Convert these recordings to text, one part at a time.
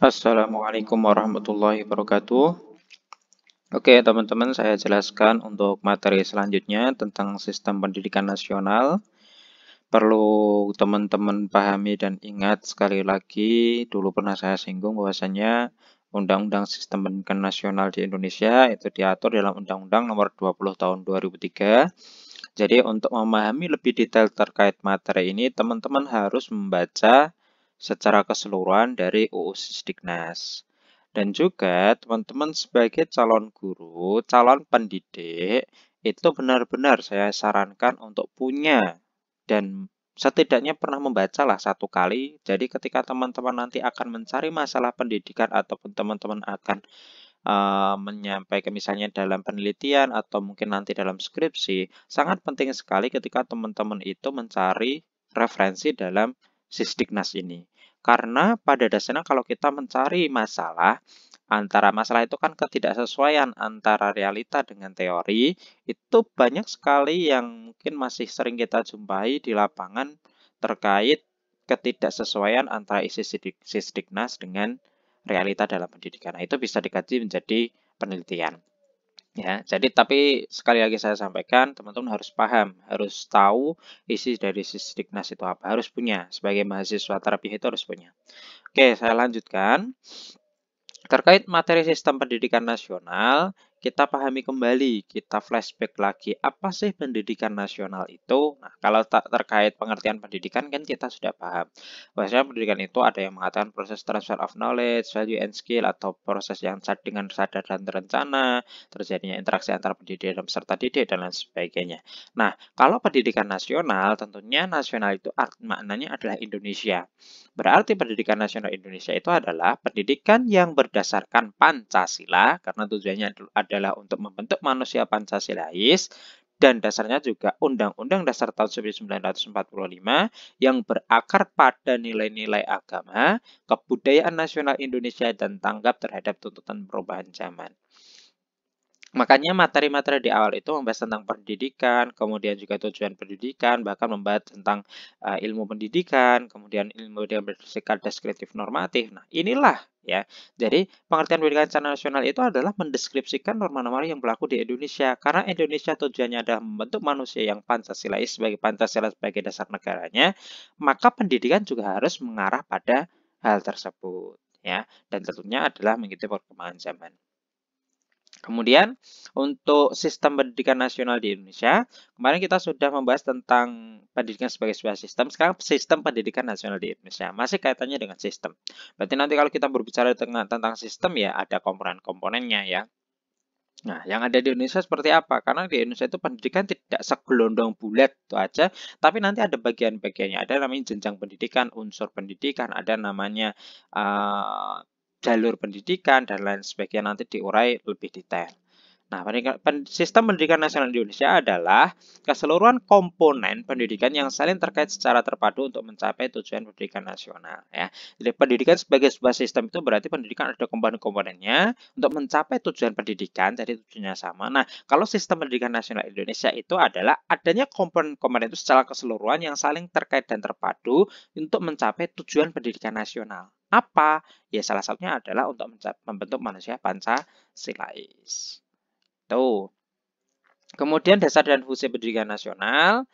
Assalamualaikum warahmatullahi wabarakatuh. Oke, teman-teman, saya jelaskan untuk materi selanjutnya tentang sistem pendidikan nasional. Perlu teman-teman pahami dan ingat sekali lagi, dulu pernah saya singgung bahwasanya Undang-Undang Sistem Pendidikan Nasional di Indonesia itu diatur dalam Undang-Undang Nomor 20 Tahun 2003. Jadi untuk memahami lebih detail terkait materi ini, teman-teman harus membaca secara keseluruhan dari UU Sisdiknas. Dan juga teman-teman sebagai calon guru, calon pendidik, itu benar-benar saya sarankan untuk punya dan setidaknya pernah membacalah satu kali. Jadi ketika teman-teman nanti akan mencari masalah pendidikan ataupun teman-teman akan menyampaikan misalnya dalam penelitian atau mungkin nanti dalam skripsi, sangat penting sekali ketika teman-teman itu mencari referensi dalam Sisdiknas ini. Karena pada dasarnya kalau kita mencari masalah, antara masalah itu kan ketidaksesuaian antara realita dengan teori, itu banyak sekali yang mungkin masih sering kita jumpai di lapangan terkait ketidaksesuaian antara isi Sisdiknas dengan realita dalam pendidikan. Nah, itu bisa dikaji menjadi penelitian. Ya, jadi tapi sekali lagi saya sampaikan, teman-teman harus paham, harus tahu isi dari Sisdiknas itu apa, harus punya. Sebagai mahasiswa terapi itu harus punya. Oke, saya lanjutkan. Terkait materi sistem pendidikan nasional, kita pahami kembali, kita flashback lagi, apa sih pendidikan nasional itu? Nah, kalau terkait pengertian pendidikan kan kita sudah paham. Bahwasanya pendidikan itu ada yang mengatakan proses transfer of knowledge, value and skill, atau proses yang dengan sadar dan terencana, terjadinya interaksi antara pendidik dan peserta didik, dan lain sebagainya. Nah, kalau pendidikan nasional, tentunya nasional itu maknanya adalah Indonesia. Berarti pendidikan nasional Indonesia itu adalah pendidikan yang berdasarkan Pancasila, karena tujuannya adalah untuk membentuk manusia Pancasilais, dan dasarnya juga Undang-Undang Dasar tahun 1945 yang berakar pada nilai-nilai agama, kebudayaan nasional Indonesia, dan tanggap terhadap tuntutan perubahan zaman. Makanya materi-materi di awal itu membahas tentang pendidikan, kemudian juga tujuan pendidikan, bahkan membahas tentang ilmu pendidikan, kemudian ilmu yang bersifat deskriptif normatif. Nah, inilah ya. Jadi, pengertian pendidikan secara nasional itu adalah mendeskripsikan norma-norma yang berlaku di Indonesia. Karena Indonesia tujuannya adalah membentuk manusia yang Pancasilais sebagai Pancasila sebagai dasar negaranya, maka pendidikan juga harus mengarah pada hal tersebut ya. Dan tentunya adalah mengikuti perkembangan zaman. Kemudian untuk sistem pendidikan nasional di Indonesia, kemarin kita sudah membahas tentang pendidikan sebagai sebuah sistem. Sekarang sistem pendidikan nasional di Indonesia masih kaitannya dengan sistem. Berarti nanti kalau kita berbicara tentang sistem ya ada komponen-komponennya ya. Nah, yang ada di Indonesia seperti apa? Karena di Indonesia itu pendidikan tidak segelondong bulat itu aja, tapi nanti ada bagian-bagiannya. Ada namanya jenjang pendidikan, unsur pendidikan, ada namanya jalur pendidikan dan lain sebagainya nanti diurai lebih detail. Nah, sistem pendidikan nasional di Indonesia adalah keseluruhan komponen pendidikan yang saling terkait secara terpadu untuk mencapai tujuan pendidikan nasional. Ya. Jadi pendidikan sebagai sebuah sistem itu berarti pendidikan ada komponen-komponennya untuk mencapai tujuan pendidikan, jadi tujuannya sama. Nah, kalau sistem pendidikan nasional Indonesia itu adalah adanya komponen-komponen itu secara keseluruhan yang saling terkait dan terpadu untuk mencapai tujuan pendidikan nasional. Apa? Ya, salah satunya adalah untuk membentuk manusia Pancasilais. Tuh. Kemudian dasar dan fungsi pendidikan nasional.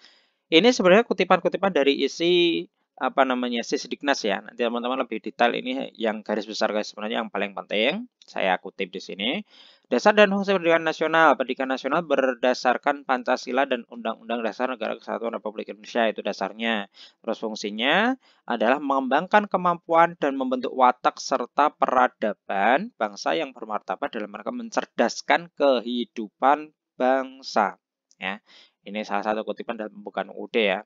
Ini sebenarnya kutipan-kutipan dari isi apa namanya Sisdiknas ya. Nanti teman-teman lebih detail ini yang garis besar guys sebenarnya yang paling penting. Saya kutip di sini. Dasar dan fungsi pendidikan nasional. Pendidikan nasional berdasarkan Pancasila dan Undang-Undang Dasar Negara Kesatuan Republik Indonesia itu dasarnya. Terus fungsinya adalah mengembangkan kemampuan dan membentuk watak serta peradaban bangsa yang bermartabat dalam rangka mencerdaskan kehidupan bangsa. Ya, ini salah satu kutipan dalam pembukaan UUD ya.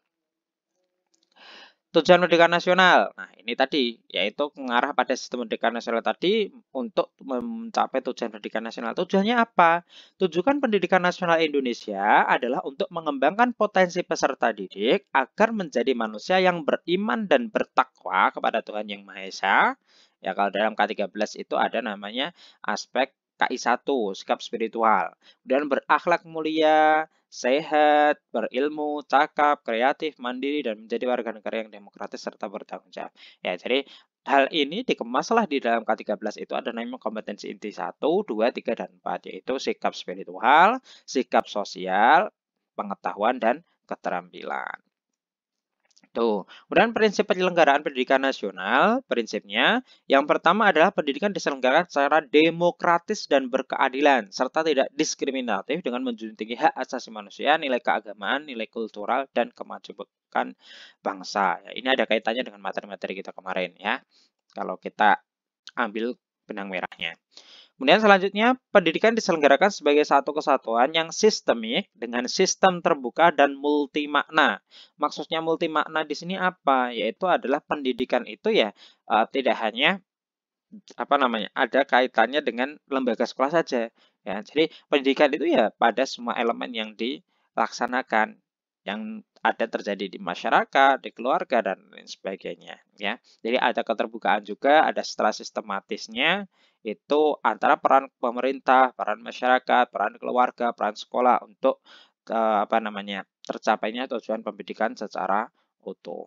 Tujuan pendidikan nasional. Nah, ini tadi yaitu mengarah pada sistem pendidikan nasional tadi untuk mencapai tujuan pendidikan nasional. Tujuannya apa? Tujuan pendidikan nasional Indonesia adalah untuk mengembangkan potensi peserta didik agar menjadi manusia yang beriman dan bertakwa kepada Tuhan Yang Maha Esa. Ya, kalau dalam K13 itu ada namanya aspek KI1, sikap spiritual. Dan berakhlak mulia, sehat, berilmu, cakap, kreatif, mandiri, dan menjadi warga negara yang demokratis serta bertanggung jawab. Ya, jadi Hal ini dikemaslah di dalam K13 itu ada namanya kompetensi inti 1, 2, 3, dan 4, yaitu sikap spiritual, sikap sosial, pengetahuan, dan keterampilan. Tuh. Kemudian prinsip penyelenggaraan pendidikan nasional, prinsipnya yang pertama adalah pendidikan diselenggarakan secara demokratis dan berkeadilan, serta tidak diskriminatif dengan menjunjung tinggi hak asasi manusia, nilai keagamaan, nilai kultural, dan kemajuan bangsa. Ya, ini ada kaitannya dengan materi-materi kita kemarin ya. Kalau kita ambil benang merahnya. Kemudian selanjutnya, pendidikan diselenggarakan sebagai satu kesatuan yang sistemik dengan sistem terbuka dan multi makna. Maksudnya multi makna di sini apa? Yaitu adalah pendidikan itu ya tidak hanya ada kaitannya dengan lembaga sekolah saja. Ya, jadi pendidikan itu ya pada semua elemen yang dilaksanakan, yang ada terjadi di masyarakat, di keluarga, dan lain sebagainya. Ya, jadi ada keterbukaan juga, ada setelah sistematisnya itu antara peran pemerintah, peran masyarakat, peran keluarga, peran sekolah untuk tercapainya tujuan pendidikan secara utuh.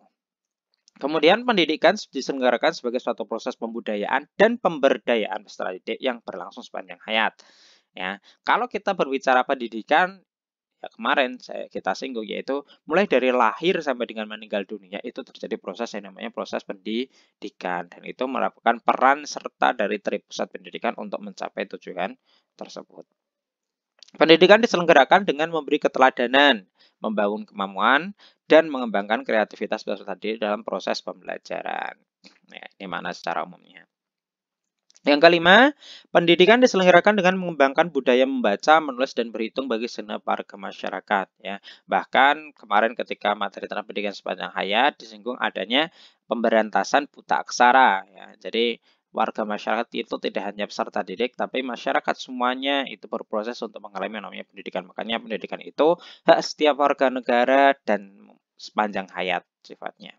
Kemudian pendidikan diselenggarakan sebagai suatu proses pembudayaan dan pemberdayaan peserta didik yang berlangsung sepanjang hayat. Ya, kalau kita berbicara pendidikan, ya kemarin kita singgung yaitu mulai dari lahir sampai dengan meninggal dunia itu terjadi proses yang namanya proses pendidikan, dan itu melakukan peran serta dari pusat pendidikan untuk mencapai tujuan tersebut. Pendidikan diselenggarakan dengan memberi keteladanan, membangun kemampuan, dan mengembangkan kreativitas peserta didik dalam proses pembelajaran. Nah, ini mana secara umumnya. Yang kelima, pendidikan diselenggarakan dengan mengembangkan budaya membaca, menulis, dan berhitung bagi segenap warga masyarakat. Ya, bahkan kemarin ketika materi tentang pendidikan sepanjang hayat disinggung adanya pemberantasan buta aksara. Ya, jadi warga masyarakat itu tidak hanya peserta didik, tapi masyarakat semuanya itu berproses untuk mengalami yang namanya pendidikan. Makanya pendidikan itu hak setiap warga negara dan sepanjang hayat sifatnya.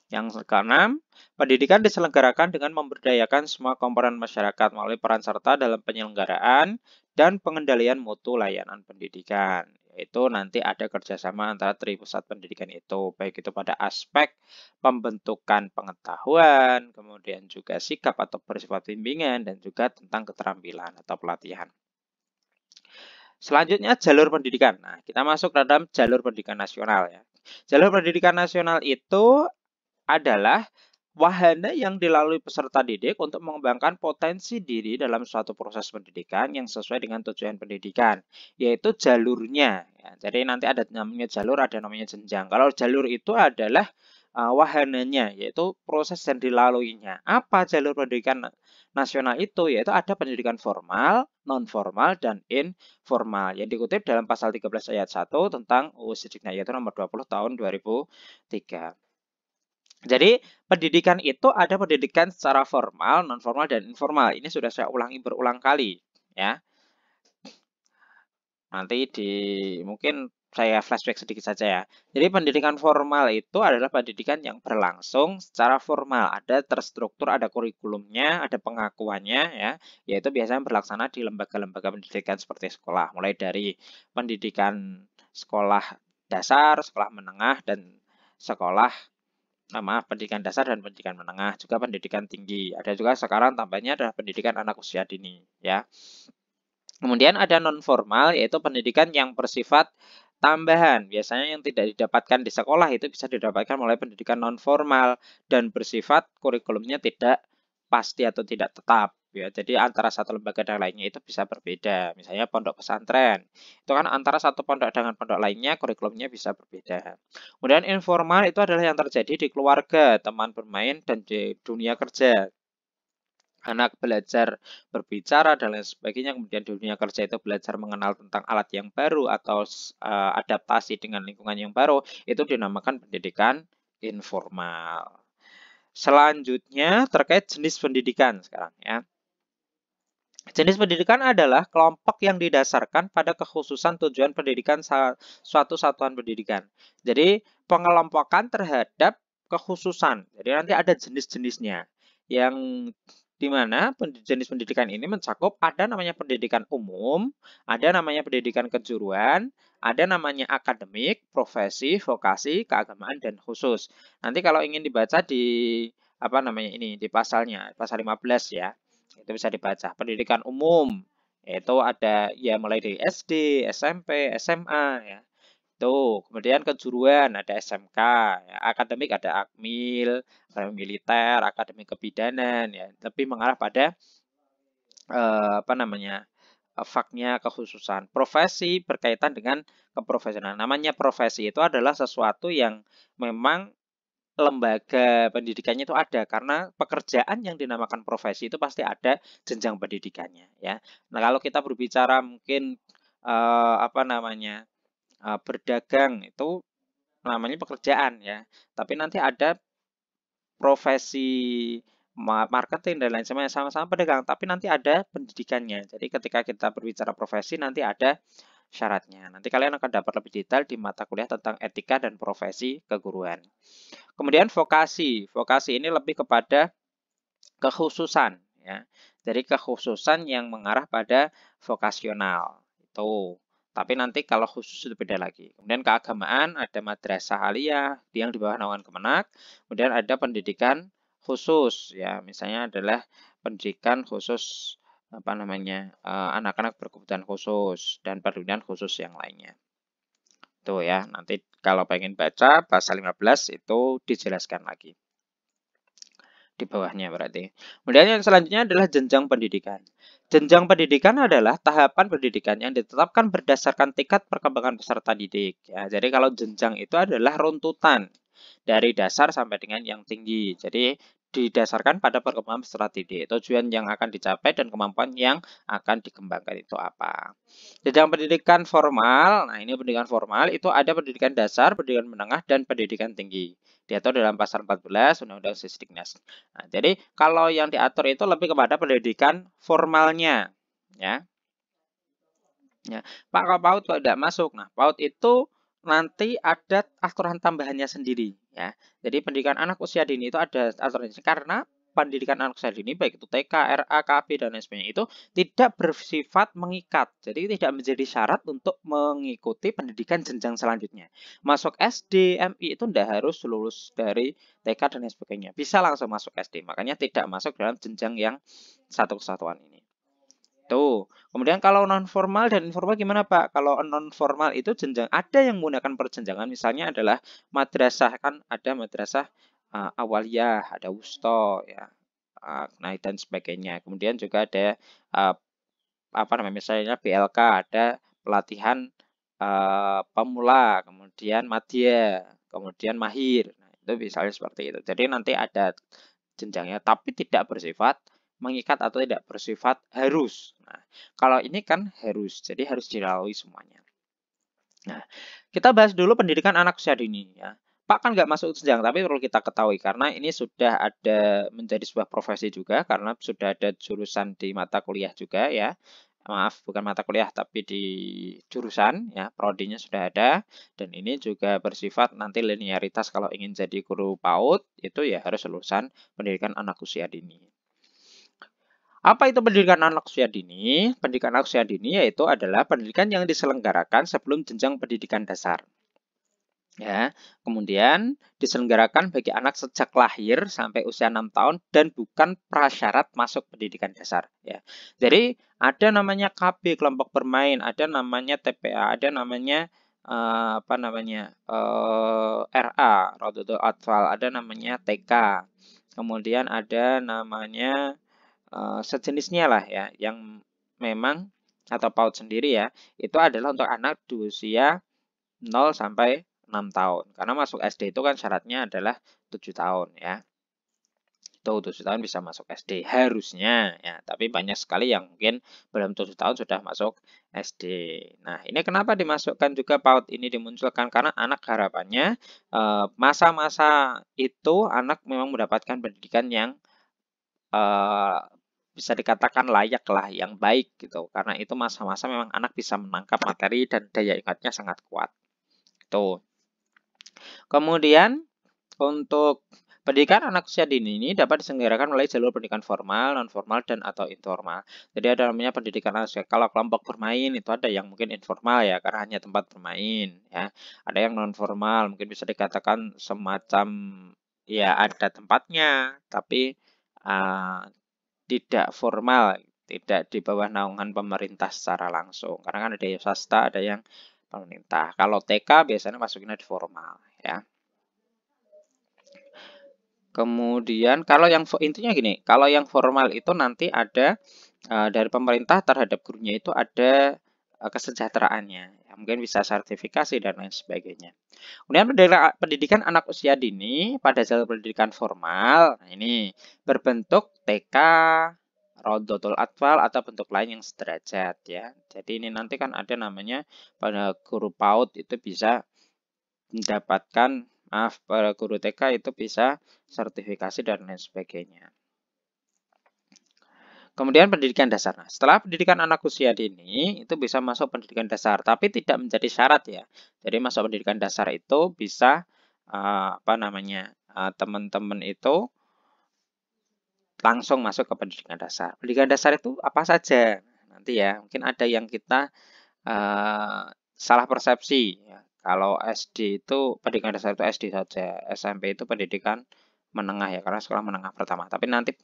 Yang keenam, pendidikan diselenggarakan dengan memberdayakan semua komponen masyarakat melalui peran serta dalam penyelenggaraan dan pengendalian mutu layanan pendidikan. Yaitu nanti ada kerjasama antara pusat pendidikan itu, baik itu pada aspek pembentukan pengetahuan, kemudian juga sikap atau bersifat bimbingan, dan juga tentang keterampilan atau pelatihan. Selanjutnya jalur pendidikan. Nah, kita masuk dalam jalur pendidikan nasional ya. Jalur pendidikan nasional itu adalah wahana yang dilalui peserta didik untuk mengembangkan potensi diri dalam suatu proses pendidikan yang sesuai dengan tujuan pendidikan, yaitu jalurnya. Ya, jadi nanti ada namanya jalur, ada namanya jenjang. Kalau jalur itu adalah wahananya, yaitu proses yang dilaluinya. Apa jalur pendidikan nasional itu? Yaitu ada pendidikan formal, non-formal, dan informal. Yang dikutip dalam pasal 13 ayat 1 tentang UU Sidiknas yaitu nomor 20 tahun 2003. Jadi, pendidikan itu ada pendidikan secara formal, non-formal, dan informal. Ini sudah saya ulangi berulang kali, ya. Nanti mungkin saya flashback sedikit saja ya. Jadi, pendidikan formal itu adalah pendidikan yang berlangsung secara formal. Ada terstruktur, ada kurikulumnya, ada pengakuannya, ya. Yaitu biasanya berlaksana di lembaga-lembaga pendidikan seperti sekolah. Mulai dari pendidikan sekolah dasar, sekolah menengah, dan sekolah pendidikan dasar dan pendidikan menengah, juga pendidikan tinggi. Ada juga sekarang tambahnya adalah pendidikan anak usia dini, ya. Kemudian ada non formal, yaitu pendidikan yang bersifat tambahan. Biasanya yang tidak didapatkan di sekolah itu bisa didapatkan melalui pendidikan non formal dan bersifat kurikulumnya tidak pasti atau tidak tetap. Ya, jadi antara satu lembaga dan lainnya itu bisa berbeda. Misalnya pondok pesantren, itu kan antara satu pondok dengan pondok lainnya kurikulumnya bisa berbeda. Kemudian informal itu adalah yang terjadi di keluarga, teman bermain, dan di dunia kerja. Anak belajar berbicara dan lain sebagainya, kemudian di dunia kerja itu belajar mengenal tentang alat yang baru atau adaptasi dengan lingkungan yang baru, itu dinamakan pendidikan informal. Selanjutnya terkait jenis pendidikan sekarang ya. Jenis pendidikan adalah kelompok yang didasarkan pada kekhususan tujuan pendidikan suatu satuan pendidikan. Jadi pengelompokan terhadap kekhususan. Jadi nanti ada jenis-jenisnya yang dimana jenis pendidikan ini mencakup ada namanya pendidikan umum, ada namanya pendidikan kejuruan, ada namanya akademik, profesi, vokasi, keagamaan, dan khusus. Nanti kalau ingin dibaca di apa namanya ini di pasalnya, pasal 15 ya. Itu bisa dibaca. Pendidikan umum itu ada ya mulai dari SD, SMP, SMA ya. Tuh, kemudian kejuruan ada SMK, ya. Akademik ada Akmil, akademik militer, akademik kebidanan ya. Lebih mengarah pada apa namanya? Faknya kekhususan. Profesi berkaitan dengan keprofesionalan. Namanya profesi itu adalah sesuatu yang memang lembaga pendidikannya itu ada karena pekerjaan yang dinamakan profesi itu pasti ada jenjang pendidikannya ya. Nah, kalau kita berbicara mungkin apa namanya? Berdagang itu namanya pekerjaan ya. Tapi nanti ada profesi marketing dan lain sebagainya sama-sama pedagang, tapi nanti ada pendidikannya. Jadi ketika kita berbicara profesi nanti ada syaratnya. Nanti kalian akan dapat lebih detail di mata kuliah tentang etika dan profesi keguruan. Kemudian vokasi. Vokasi ini lebih kepada kekhususan ya. Jadi kekhususan yang mengarah pada vokasional. Itu. Tapi nanti kalau khusus itu beda lagi. Kemudian keagamaan ada madrasah aliyah yang di bawah naungan Kemenak. Kemudian ada pendidikan khusus ya, misalnya adalah pendidikan khusus apa namanya anak-anak berkebutuhan khusus dan pendidikan khusus yang lainnya. Tuh ya, nanti kalau pengen baca pasal 15 itu dijelaskan lagi di bawahnya berarti. Kemudian yang selanjutnya adalah jenjang pendidikan. Jenjang pendidikan adalah tahapan pendidikan yang ditetapkan berdasarkan tingkat perkembangan peserta didik. Ya, jadi kalau jenjang itu adalah runtutan dari dasar sampai dengan yang tinggi. Jadi didasarkan pada perkembangan peserta didik, tujuan yang akan dicapai dan kemampuan yang akan dikembangkan itu apa. Jenjang pendidikan formal, nah ini pendidikan formal itu ada pendidikan dasar, pendidikan menengah, dan pendidikan tinggi. Diatur dalam pasal 14 Undang-Undang Sisdiknas. Nah, jadi kalau yang diatur itu lebih kepada pendidikan formalnya, ya. Ya, Pak, kalau PAUD kok tidak masuk. Nah, PAUD itu nanti ada aturan tambahannya sendiri, ya. Jadi pendidikan anak usia dini itu ada aturan karena pendidikan anak usia dini baik itu TK, RA, KB dan lain sebagainya itu tidak bersifat mengikat. Jadi tidak menjadi syarat untuk mengikuti pendidikan jenjang selanjutnya. Masuk SD, MI itu tidak harus lulus dari TK dan lain sebagainya. Bisa langsung masuk SD. Makanya tidak masuk dalam jenjang yang satu kesatuan ini. Tuh. Kemudian kalau non formal dan informal gimana Pak? Kalau non formal itu jenjang ada yang menggunakan perjenjangan misalnya adalah madrasah kan ada madrasah awaliyah, ada wusto ya. Nah dan sebagainya. Kemudian juga ada apa namanya misalnya BLK ada pelatihan pemula, kemudian madya, kemudian mahir. Nah, itu misalnya seperti itu. Jadi nanti ada jenjangnya tapi tidak bersifat mengikat atau tidak bersifat harus. Nah, kalau ini kan harus, jadi harus dilalui semuanya. Nah, kita bahas dulu pendidikan anak usia dini ya. Pak kan nggak masuk jenjang, tapi perlu kita ketahui karena ini sudah ada menjadi sebuah profesi juga karena sudah ada jurusan di mata kuliah juga ya. Maaf, bukan mata kuliah tapi di jurusan ya, prodinya sudah ada dan ini juga bersifat nanti linearitas kalau ingin jadi guru PAUD itu ya harus lulusan pendidikan anak usia dini. Apa itu pendidikan anak usia dini? Pendidikan anak usia dini yaitu adalah pendidikan yang diselenggarakan sebelum jenjang pendidikan dasar. Ya, kemudian diselenggarakan bagi anak sejak lahir sampai usia 6 tahun dan bukan prasyarat masuk pendidikan dasar. Ya, jadi ada namanya KB kelompok bermain, ada namanya TPA, ada namanya apa namanya RA, Rododo Atfal, ada namanya TK, kemudian ada namanya sejenisnya lah ya, yang memang atau PAUD sendiri ya, itu adalah untuk anak di usia 0 sampai 6 tahun. Karena masuk SD itu kan syaratnya adalah 7 tahun ya. Itu 7 tahun bisa masuk SD harusnya ya, tapi banyak sekali yang mungkin belum 7 tahun sudah masuk SD. Nah, ini kenapa dimasukkan juga PAUD ini dimunculkan karena anak harapannya masa-masa itu anak memang mendapatkan pendidikan yang bisa dikatakan layak lah, yang baik gitu. Karena itu masa-masa memang anak bisa menangkap materi dan daya ingatnya sangat kuat. Tuh. Kemudian untuk pendidikan anak usia dini ini dapat diselenggarakan melalui jalur pendidikan formal, non formal, dan atau informal. Jadi ada namanya pendidikan anak usia. Kalau kelompok bermain itu ada yang mungkin informal ya, karena hanya tempat bermain ya. Ada yang non formal, mungkin bisa dikatakan semacam ya ada tempatnya, tapi tidak formal, tidak di bawah naungan pemerintah secara langsung. Karena kan ada yang swasta, ada yang pemerintah. Kalau TK biasanya masuknya di formal, ya. Kemudian kalau yang intinya gini, kalau yang formal itu nanti ada dari pemerintah terhadap gurunya itu ada kesejahteraannya. Ya, mungkin bisa sertifikasi dan lain sebagainya. Kemudian pendidikan anak usia dini pada jalur pendidikan formal, nah ini berbentuk TK, Rodotul Atfal atau bentuk lain yang sederajat ya. Jadi ini nanti kan ada namanya pada guru PAUD itu bisa mendapatkan, maaf, para guru TK itu bisa sertifikasi dan lain sebagainya. Kemudian pendidikan dasar. Nah, setelah pendidikan anak usia dini itu bisa masuk pendidikan dasar, tapi tidak menjadi syarat ya. Jadi masuk pendidikan dasar itu bisa teman-teman itu langsung masuk ke pendidikan dasar. Pendidikan dasar itu apa saja? Nanti ya, mungkin ada yang kita salah persepsi. Ya. Kalau SD itu pendidikan dasar itu SD saja, SMP itu pendidikan menengah ya, karena sekolah menengah pertama. Tapi nanti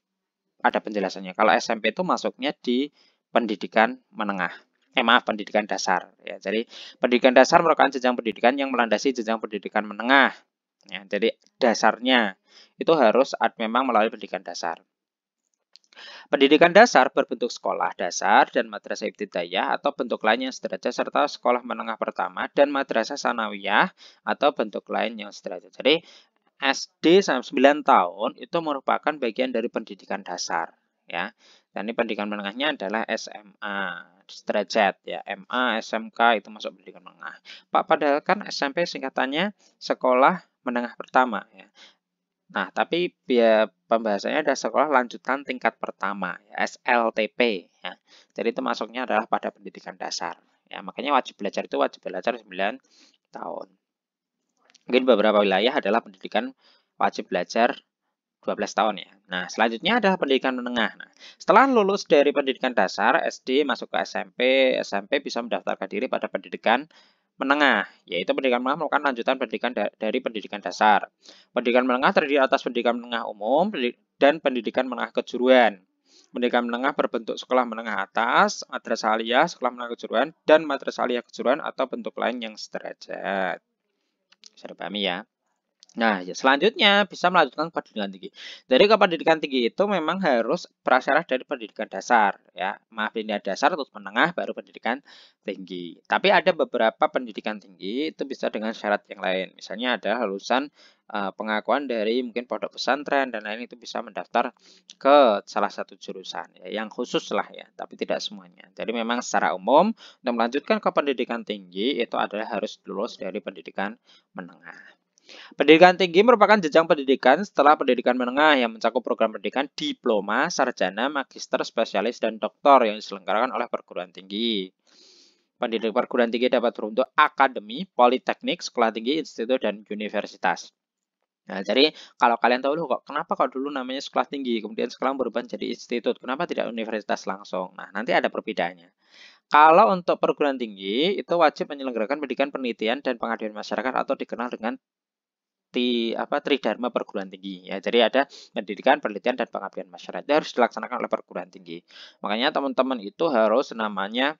ada penjelasannya. Kalau SMP itu masuknya di pendidikan menengah. Maaf, pendidikan dasar. Ya, jadi pendidikan dasar merupakan jenjang pendidikan yang melandasi jenjang pendidikan menengah. Ya, jadi dasarnya itu harus memang melalui pendidikan dasar. Pendidikan dasar berbentuk sekolah dasar dan madrasah ibtidaiyah atau bentuk lain yang sederajat serta sekolah menengah pertama dan madrasah sanawiyah atau bentuk lain yang sederajat. Jadi SD sampai 9 tahun itu merupakan bagian dari pendidikan dasar ya. Dan ini pendidikan menengahnya adalah SMA sederajat ya. MA, SMK itu masuk pendidikan menengah. Pak, padahal kan SMP singkatannya sekolah menengah pertama ya. Nah, tapi pembahasannya ada sekolah lanjutan tingkat pertama, ya, SLTP. Ya. Jadi itu masuknya adalah pada pendidikan dasar. Ya, makanya wajib belajar itu wajib belajar 9 tahun. Mungkin beberapa wilayah adalah pendidikan wajib belajar 12 tahun ya. Nah, selanjutnya adalah pendidikan menengah. Nah, setelah lulus dari pendidikan dasar, SD masuk ke SMP, SMP bisa mendaftarkan diri pada pendidikan menengah, yaitu pendidikan menengah merupakan lanjutan pendidikan dari pendidikan dasar. Pendidikan menengah terdiri atas pendidikan menengah umum dan pendidikan menengah kejuruan. Pendidikan menengah berbentuk sekolah menengah atas, madrasah aliyah, sekolah menengah kejuruan, dan madrasah aliyah kejuruan atau bentuk lain yang sederajat. Bisa dipahami ya? Nah, ya selanjutnya bisa melanjutkan ke pendidikan tinggi. Jadi ke pendidikan tinggi itu memang harus prasyarat dari pendidikan dasar, ya. Maaf, pendidikan dasar terus menengah baru pendidikan tinggi. Tapi ada beberapa pendidikan tinggi itu bisa dengan syarat yang lain. Misalnya ada lulusan pengakuan dari mungkin pondok pesantren dan lain itu bisa mendaftar ke salah satu jurusan ya, yang khusus lah ya, tapi tidak semuanya. Jadi memang secara umum untuk melanjutkan ke pendidikan tinggi itu adalah harus lulus dari pendidikan menengah. Pendidikan tinggi merupakan jenjang pendidikan setelah pendidikan menengah yang mencakup program pendidikan diploma, sarjana, magister, spesialis, dan doktor yang diselenggarakan oleh perguruan tinggi. Pendidikan perguruan tinggi dapat berbentuk akademi, politeknik, sekolah tinggi, institut, dan universitas. Nah, jadi kalau kalian tahu loh kok kenapa kok dulu namanya sekolah tinggi, kemudian sekarang berubah jadi institut, kenapa tidak universitas langsung? Nah, nanti ada perbedaannya. Kalau untuk perguruan tinggi itu wajib menyelenggarakan pendidikan penelitian dan pengabdian masyarakat atau dikenal dengan Tridharma perguruan tinggi ya. Jadi ada pendidikan, penelitian dan pengabdian masyarakat. Itu harus dilaksanakan oleh perguruan tinggi. Makanya teman-teman itu harus namanya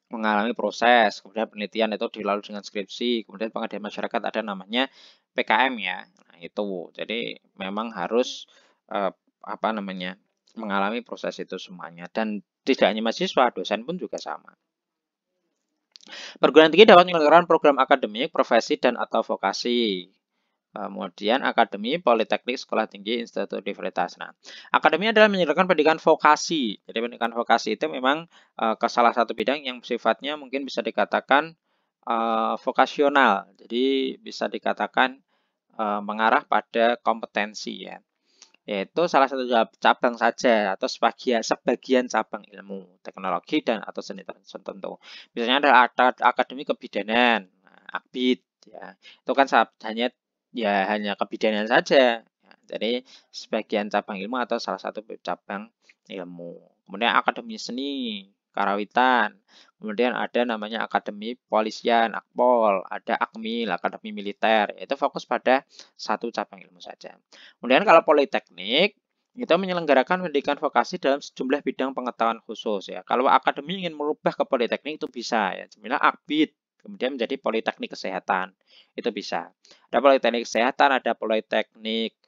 mengalami proses, kemudian penelitian itu dilalui dengan skripsi, kemudian pengabdian masyarakat ada namanya PKM ya. Nah, itu. Jadi memang harus mengalami proses itu semuanya dan tidak hanya mahasiswa, dosen pun juga sama. Perguruan tinggi dapat menyelenggarakan program akademik, profesi dan atau vokasi. Kemudian akademi, politeknik, sekolah tinggi, institut, universitas. Nah, akademi adalah menyelenggarakan pendidikan vokasi. Jadi pendidikan vokasi itu memang ke salah satu bidang yang sifatnya mungkin bisa dikatakan vokasional. Jadi bisa dikatakan mengarah pada kompetensi ya. Yaitu salah satu cabang saja atau sebagian cabang ilmu, teknologi dan atau seni tertentu. Misalnya ada akademi kebidanan, akbid ya. Itu kan hanya kebidanan saja. Ya, jadi sebagian cabang ilmu atau salah satu cabang ilmu. Kemudian akademi seni. Karawitan. Kemudian ada namanya Akademi Polisian, Akpol, ada Akmil, Akademi Militer. Itu fokus pada satu cabang ilmu saja. Kemudian kalau Politeknik, itu menyelenggarakan pendidikan vokasi dalam sejumlah bidang pengetahuan khusus ya. Kalau akademi ingin merubah ke politeknik itu bisa ya. Misalnya Akbid, kemudian menjadi Politeknik Kesehatan. Itu bisa. Ada Politeknik Kesehatan, ada Politeknik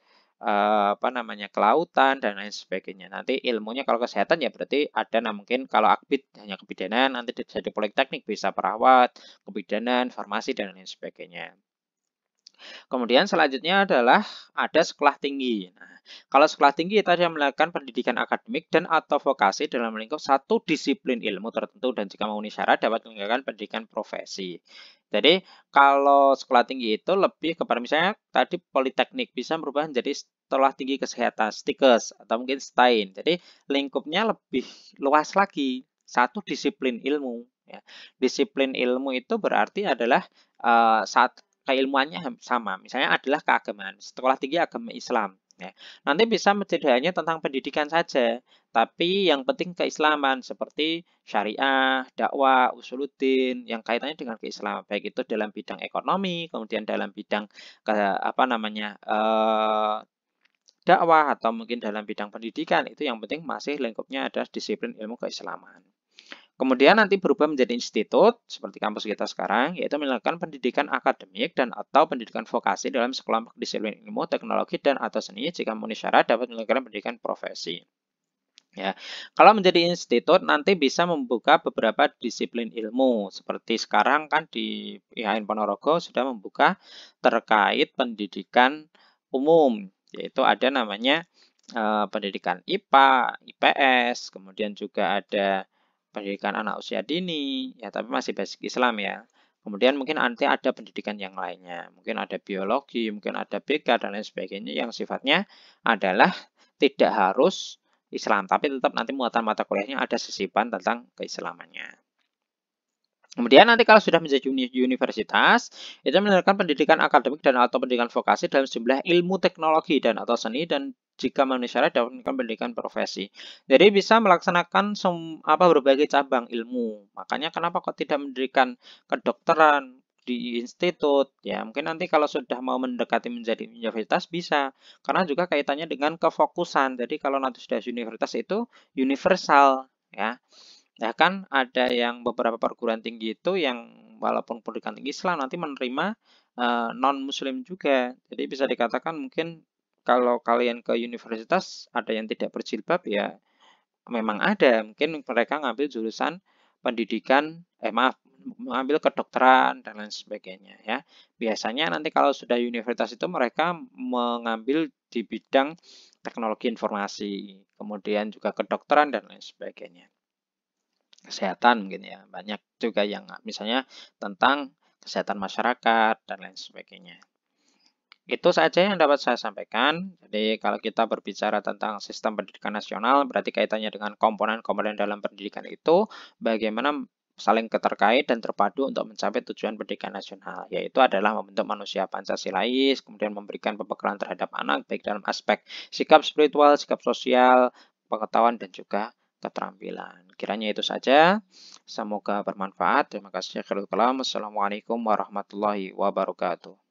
kelautan dan lain sebagainya. Nanti ilmunya kalau kesehatan ya berarti ada mungkin kalau akbid hanya kebidanan, nanti jadi politeknik bisa perawat, kebidanan, farmasi dan lain sebagainya. Kemudian selanjutnya adalah ada sekolah tinggi. Nah, kalau sekolah tinggi itu ada melakukan pendidikan akademik dan atau vokasi dalam lingkup satu disiplin ilmu tertentu dan jika memenuhi syarat dapat meninggalkan pendidikan profesi. Jadi kalau sekolah tinggi itu lebih kepada misalnya tadi politeknik bisa berubah menjadi sekolah tinggi kesehatan, STIKES atau mungkin STAIN. Jadi lingkupnya lebih luas lagi, satu disiplin ilmu. Ya. Disiplin ilmu itu berarti adalah saat keilmuannya sama. Misalnya adalah keagamaan, sekolah tinggi agama Islam. Ya. Nanti bisa tidak hanya tentang pendidikan saja, tapi yang penting keislaman seperti syariah, dakwah, usuluddin yang kaitannya dengan keislaman, baik itu dalam bidang ekonomi, kemudian dalam bidang dakwah atau mungkin dalam bidang pendidikan itu yang penting masih lingkupnya adalah disiplin ilmu keislaman. Kemudian nanti berubah menjadi institut, seperti kampus kita sekarang, yaitu melakukan pendidikan akademik dan atau pendidikan vokasi dalam sekelompok disiplin ilmu, teknologi, dan atau seni, jika memenuhi syarat dapat melakukan pendidikan profesi. Ya, kalau menjadi institut nanti bisa membuka beberapa disiplin ilmu, seperti sekarang kan di IAIN Ponorogo sudah membuka terkait pendidikan umum, yaitu ada namanya pendidikan IPA, IPS, kemudian juga ada pendidikan anak usia dini, ya tapi masih basic Islam ya. Kemudian mungkin nanti ada pendidikan yang lainnya, mungkin ada biologi, mungkin ada BK dan lain sebagainya yang sifatnya adalah tidak harus Islam, tapi tetap nanti muatan mata kuliahnya ada sisipan tentang keislamannya. Kemudian nanti kalau sudah menjadi universitas, itu menerapkan pendidikan akademik dan atau pendidikan vokasi dalam sejumlah ilmu teknologi dan atau seni dan jika memenuhi syarat dapat melakukan pendidikan profesi. Jadi bisa melaksanakan berbagai cabang ilmu. Makanya kenapa kok tidak mendirikan kedokteran di institut? Ya, mungkin nanti kalau sudah mau mendekati menjadi universitas bisa. Karena juga kaitannya dengan kefokusan. Jadi kalau nanti sudah universitas itu universal, ya. Ya kan ada yang beberapa perguruan tinggi itu yang walaupun pendidikan tinggi Islam nanti menerima non-muslim juga. Jadi bisa dikatakan mungkin kalau kalian ke universitas ada yang tidak berjilbab ya memang ada. Mungkin mereka ngambil jurusan pendidikan, mengambil kedokteran dan lain sebagainya ya. Biasanya nanti kalau sudah universitas itu mereka mengambil di bidang teknologi informasi, kemudian juga kedokteran dan lain sebagainya. Kesehatan mungkin ya, banyak juga yang misalnya tentang kesehatan masyarakat dan lain sebagainya. Itu saja yang dapat saya sampaikan. Jadi kalau kita berbicara tentang sistem pendidikan nasional, berarti kaitannya dengan komponen-komponen dalam pendidikan itu, bagaimana saling keterkait dan terpadu untuk mencapai tujuan pendidikan nasional, yaitu adalah membentuk manusia Pancasilais, kemudian memberikan pembekalan terhadap anak, baik dalam aspek sikap spiritual, sikap sosial, pengetahuan, dan juga keterampilan. Kiranya itu saja. Semoga bermanfaat. Terima kasih. Assalamualaikum warahmatullahi wabarakatuh.